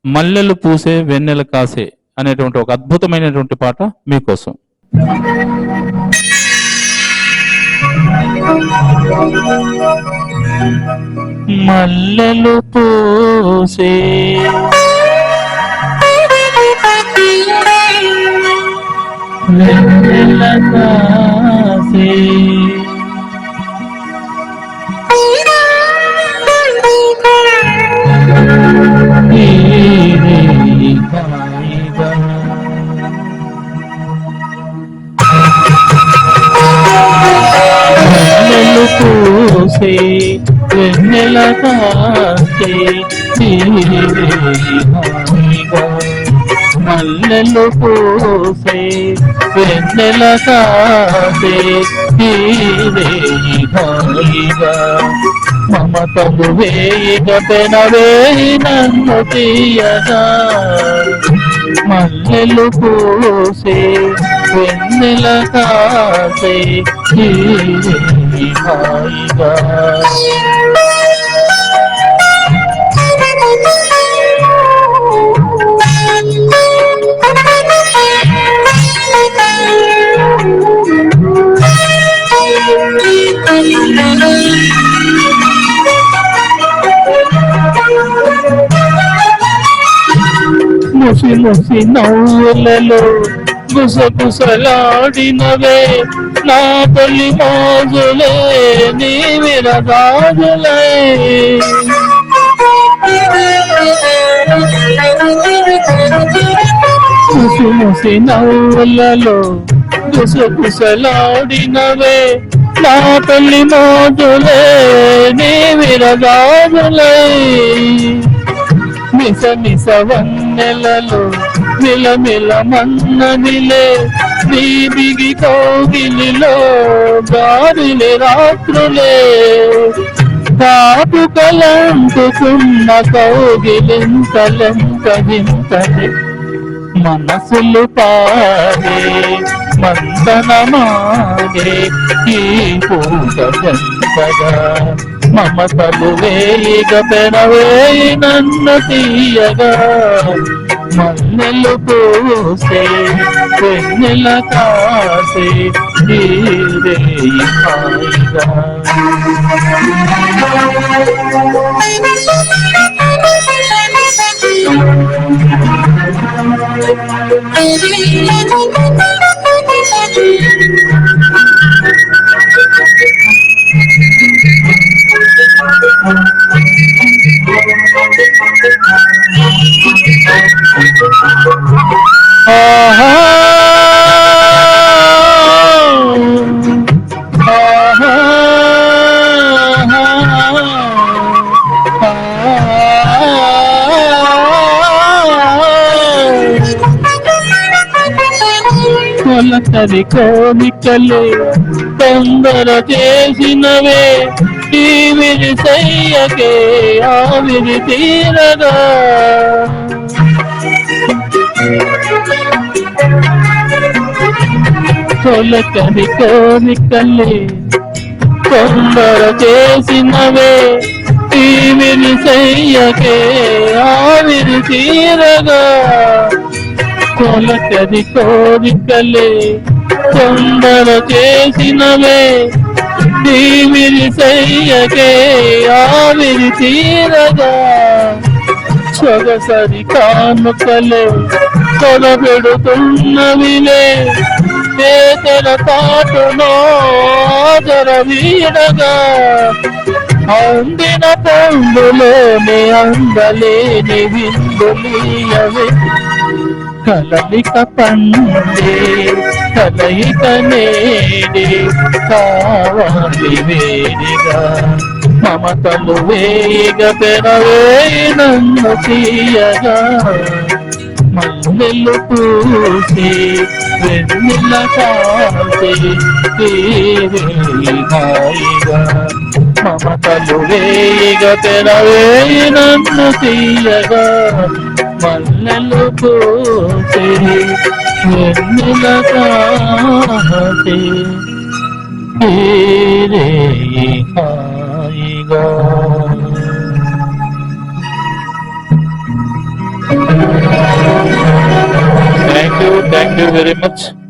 మల్లెలు పూసే వెన్నెల కాసే అనేటువంటి ఒక అద్భుతమైనటువంటి పాట మీకోసం. మల్లెలు పూసే వెన్నెల కాసే మల్లెలు పూసే వెన్నెల కాసే మల్లెలు పూసే వెన్నెల కాసే హాయిగా మమతలు వేయిగ పెనవేయి నన్ను తీయగా మల్లెలు పూసే వెన్నెల కాసే హాయిగా ముసి ముసి నవ్వులలో గుసగుసలాడినవే నా తొలి మోజులే నీ విరగాజులే ముసి ముసి నవ్వులలో గుసగుసలాడినవే నా తొలి మోజులే నీ విరగాజులే మిస మిస వన్నెలలో మిలమిల మన్నదిలే నీ బిగి కౌగిలిలో గాలిలే రాత్రులే కాపుకలంటుకున్న కౌగిలింతలెంతగింతలే మనసులు పాడే మందనమాడే ఈ పూట గంటగా మమతలు వేయిగ పెనవేయి నన్ను తీయగా మల్లెలు పూసే వెన్నెల కాసే రేయి హాయిగా కొలతరి కోరికలు తొందర చేసినవే ఈ విరిసయ్యకే ఆవిరి తీరగా కొలతరి కోరికలే తొందర చేసినవే ఈ విరిసయ్యకే ఆవిరి తీరగా కొలతరి కోరికలే తొందర చేసినవే దీవిరి సయ్యకే ఆవిరి తీరగా సొగసరి కానుకలే తొలబెడుతున్నవిలే చేతల తాటునో ఆదర వీడగా అందిన పండులోని అందలేని విందులీయవే కలలిక పండే కలయిక నేడే కావాలి వేడిగా మమతలు వేయిగ పెనవేయి నన్ను తీయగా మల్లెలు పూసే వెన్నెల కాసే హాయిగా మమతలు వేయిగ పెనవేయి నన్ను తీయగా మల్లెలు పూసే వెన్నెల కాసే హాయిగా యూ వెరీ మచ్.